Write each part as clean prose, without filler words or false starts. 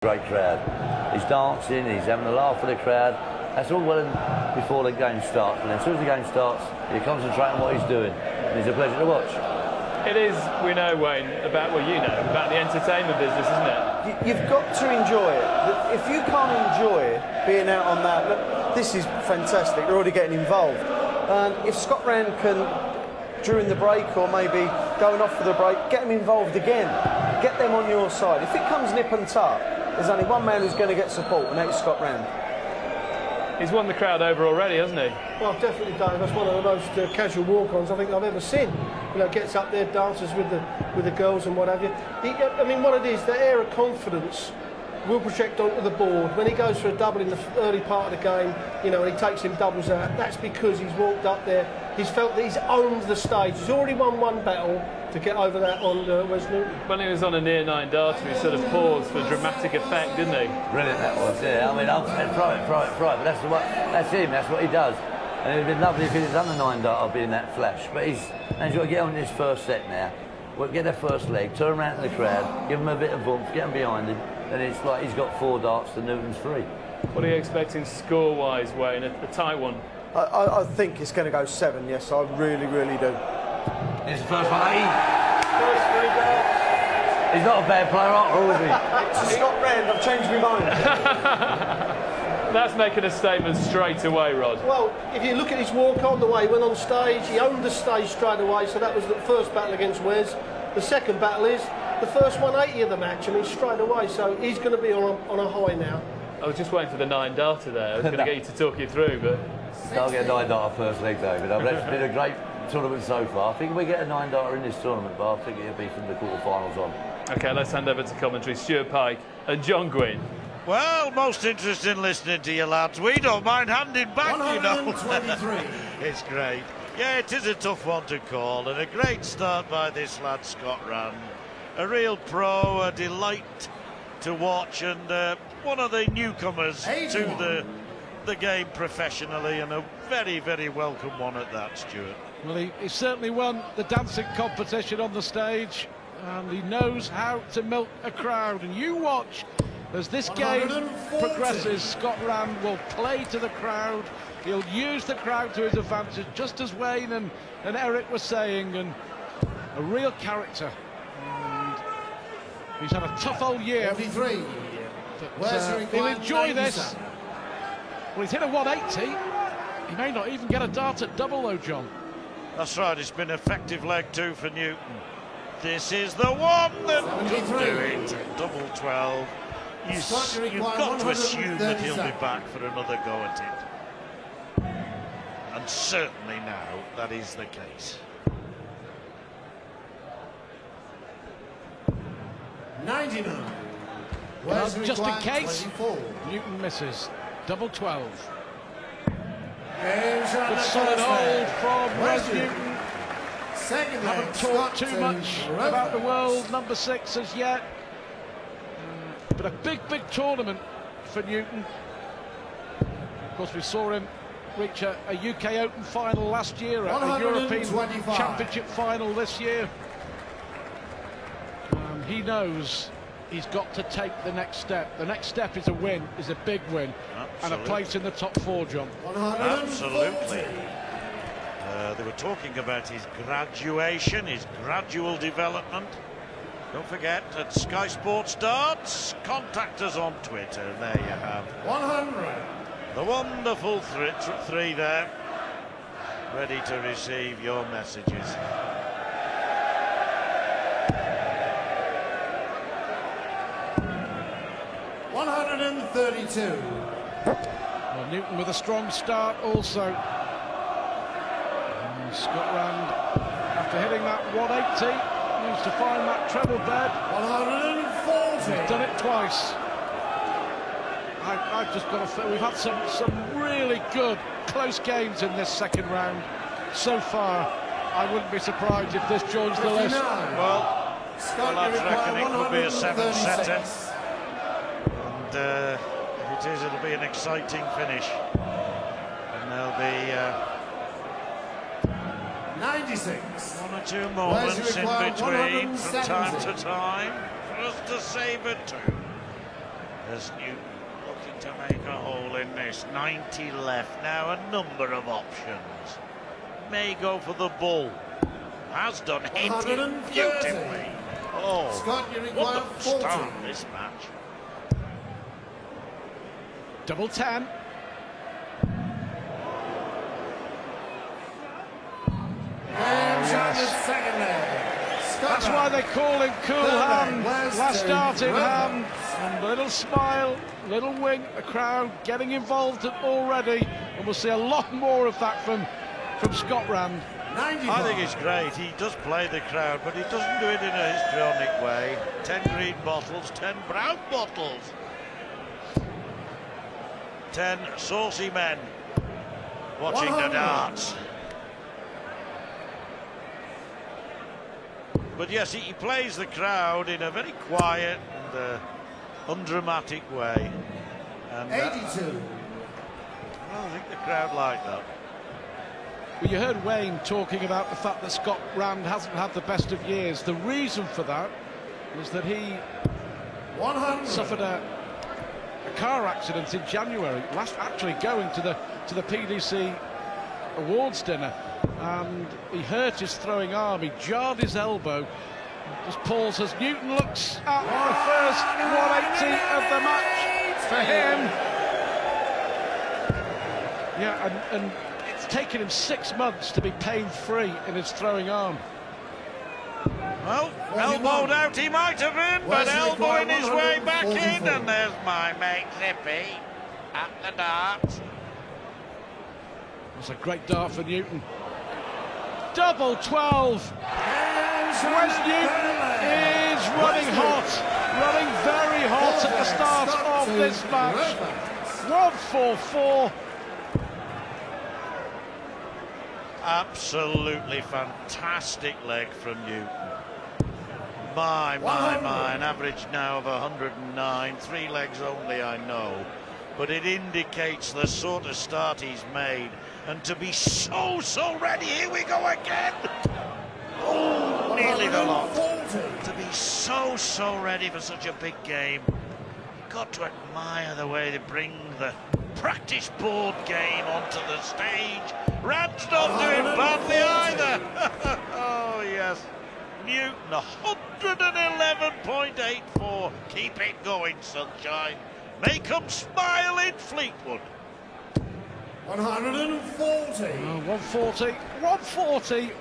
Great crowd. He's dancing, he's having a laugh with the crowd. That's all well and before the game starts. And as soon as the game starts, you concentrate on what he's doing. And it's a pleasure to watch. It is, we know, Wayne, about what you know, about the entertainment business, isn't it? You've got to enjoy it. If you can't enjoy being out on that, look, this is fantastic. They're already getting involved. If Scott Rand can, during the break or maybe going off for the break, get them involved again. Get them on your side. If it comes nip and tuck, there's only one man who's going to get support, and that's Scott Rand. He's won the crowd over already, hasn't he? Well, definitely, Dave. That's one of the most casual walk-ons I think I've ever seen. You know, gets up there, dances with the girls and what have you. I mean, what it is, the air of confidence will project onto the board. When he goes for a double in the early part of the game, you know, and he takes him doubles out, that's because he's walked up there. He's felt that he's owned the stage. He's already won one battle to get over that on Wes Newton. When he was on a near 9 darter, he sort of paused for dramatic effect, didn't he? Brilliant that was, yeah. I mean, I'm right, but that's him, that's what he does. And it'd have been lovely if he'd have done the 9 darter being that flash. But he's got to get on this first set now. We'll get their first leg, turn around to the crowd, give him a bit of oomph, get him behind him, and it's like he's got 4 darts to Newton's 3. What are you expecting score-wise, Wayne? A tight one? I think it's going to go 7, yes, I really, really do. It's the first one, First 3 darts. He's not a bad player after all, is he? It's Scott Rand, I've changed my mind. That's making a statement straight away, Rod. Well, if you look at his walk-on, the way he went on stage, he owned the stage straight away, so that was the first battle against Wes. The second battle is the first 180 of the match, I mean, straight away, so he's going to be on a high now. I was just waiting for the 9 darter there. I was going to get you to talk you through, but... I'll get a 9 darter first leg, David. It's been a great tournament so far. I think we get a 9 darter in this tournament, but I think it'll be from the quarterfinals on. OK, let's hand over to commentary. Stuart Pike and John Gwynn. Well, most interesting listening to you lads. We don't mind handing back, you know. 123. It's great. Yeah, it is a tough one to call, and a great start by this lad, Scott Rand. A real pro, a delight to watch, and one of the newcomers to the game professionally, and a very, very welcome one at that, Stuart. Well, he certainly won the dancing competition on the stage, and he knows how to milk a crowd. And you watch as this game progresses. Scott Rand will play to the crowd. He'll use the crowd to his advantage, just as Wayne and Eric were saying, and a real character. And he's had a tough old year. 43. But he'll enjoy this. Well, he's hit a 180. He may not even get a dart at double, though, John. That's right, it's been effective leg 2 for Newton. This is the one that could do it. Double 12. You've got to assume that he'll be back for another go at it. And certainly now, that is the case. 99. Well, just in case, 24. Newton misses. Double 12. Good solid hold from Wes Newton. Haven't talked too much about the world number 6 as yet. But a big, big tournament for Newton. Of course, we saw him reach a UK Open final last year, a European Championship final this year. He knows he's got to take the next step. The next step is a win, is a big win. Absolutely. And a place in the top 4, John. Absolutely. They were talking about his graduation, his gradual development. Don't forget, at Sky Sports Darts, contact us on Twitter, and there you have 100. The wonderful 3 there, ready to receive your messages. $132. Well, Newton with a strong start also. And Scott Rand, after hitting that 180, needs to find that treble bed. 140. He's done it twice. I've just got to feel we've had some really good close games in this second round so far. I wouldn't be surprised if this joins the list. Well, I reckon it could be a 7-setter. And if it is, it'll be an exciting finish. And there'll be 96. 1 or 2 moments in between from time to time for us to savour too. As Newton looking to make a hole in this. 90 left now, a number of options. May go for the bull. Has done, hinting beautifully. Oh, Scott, you require what a 40. start this match. Double 10. And on the second leg. That's why they call him Cool Hand. Last start in hand. And little smile, little wink, the crowd getting involved already. And we'll see a lot more of that from Scott Rand. I think it's great. He does play the crowd, but he doesn't do it in a histrionic way. 10 green bottles, 10 brown bottles. 10 saucy men watching the darts. But yes, he plays the crowd in a very quiet and undramatic way. And 82. I think the crowd like that. Well, you heard Wayne talking about the fact that Scott Rand hasn't had the best of years. The reason for that was that he 100. suffered a car accident in January, actually going to the PDC awards dinner, and he hurt his throwing arm. He jarred his elbow. As Paul says, Newton looks at the first 180 of the match for him. Yeah, and it's taken him 6 months to be pain-free in his throwing arm. Well, elbowed out he might have been, but elbowing his way back in, and there's my mate Zippy at the darts. That's a great dart for Newton. Double 12. Wes Newton is running hot, running very hot at the start of this match. 144. Absolutely fantastic leg from Newton. My, an average now of 109, 3 legs only, I know, but it indicates the sort of start he's made, and to be so ready. Here we go again. Oh, nearly the lot. To be so ready for such a big game. Got to admire the way they bring the practice board game onto the stage. Rand's not doing badly either. Oh yes, Newton 111.84. Keep it going, sunshine. Make 'em smile in Fleetwood. 140. 140.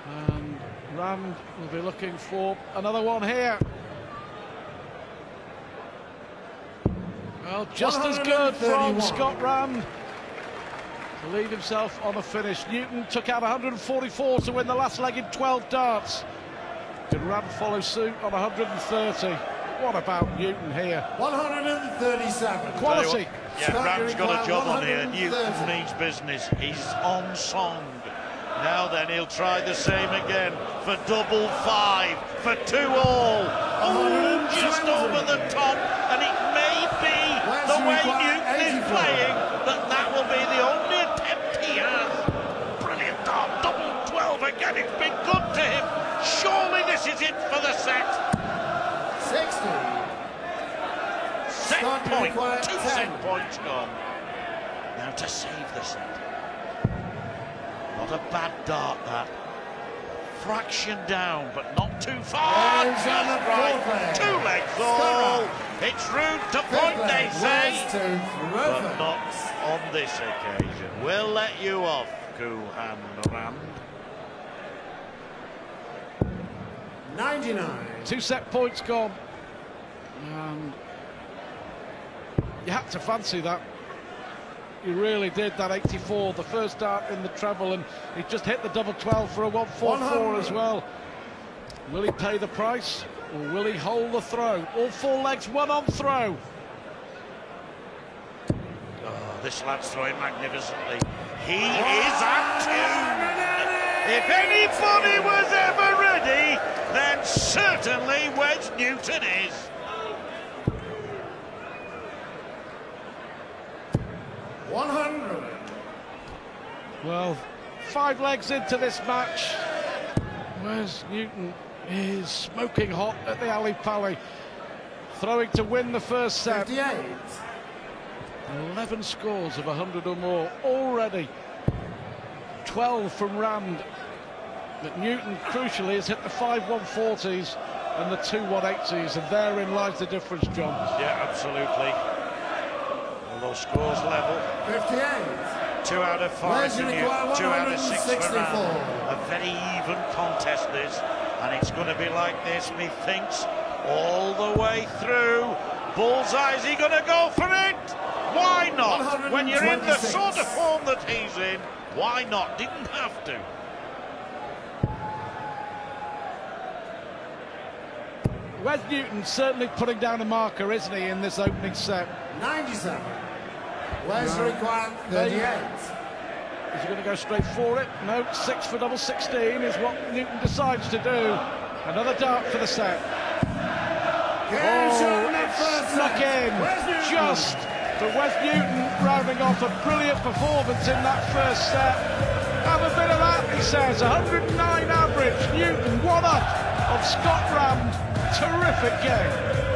And Rand will be looking for another one here. Well, just as good from Scott Rand to leave himself on a finish. Newton took out 144 to win the last leg in 12 darts. Did Rand follow suit on 130? What about Newton here? 137. Quality. Yeah, Rand's got a job on here. Newton means business. He's on song. Now then, he'll try the same again for double 5, for 2 all. Oh, just over the top, and it may be the way Newton is playing that will be the only attempt he has. Brilliant dart, double 12 again. It's been good to him. Surely this is it for the set. 60. Set point, 2 set points gone. Now to save the set. Not a bad dart, that. Fraction down, but not too far. Just right. 2 legs all. It's rude to point, they say. But not on this occasion. We'll let you off, Kuhan Rand. 99. 2 set points gone. And you had to fancy that. He really did, that 84, the first dart in the treble, and he just hit the double 12 for a 144 as well. Will he pay the price, or will he hold the throw? All 4 legs, 1 on throw. Oh, this lad's throwing magnificently. He is at 2. If anybody was ever ready, then certainly Wes Newton is. Well, 5 legs into this match. Wes Newton is smoking hot at the Ali Pali. throwing to win the first set. 58. 11 scores of 100 or more already. 12 from Rand. But Newton, crucially, has hit the 5-140s and the 2-180s, and therein lies the difference, John. Yeah, absolutely. Although scores level. 58. 2 out of 5 for Newton, 2 out of 6 for Rand. A very even contest this, and it's going to be like this, methinks, all the way through. Bullseye, is he going to go for it? Why not? When you're in the sort of form that he's in, why not? Didn't have to. Wes Newton certainly putting down a marker, isn't he, in this opening set? 97. Wes required 38. Is he going to go straight for it? No, 6 for double 16 is what Newton decides to do. Another dart for the set. Oh, it snuck in just. But Wes Newton rounding off a brilliant performance in that first set. Have a bit of that, he says. 109 average. Newton, 1 up of Scott Rand. Terrific game.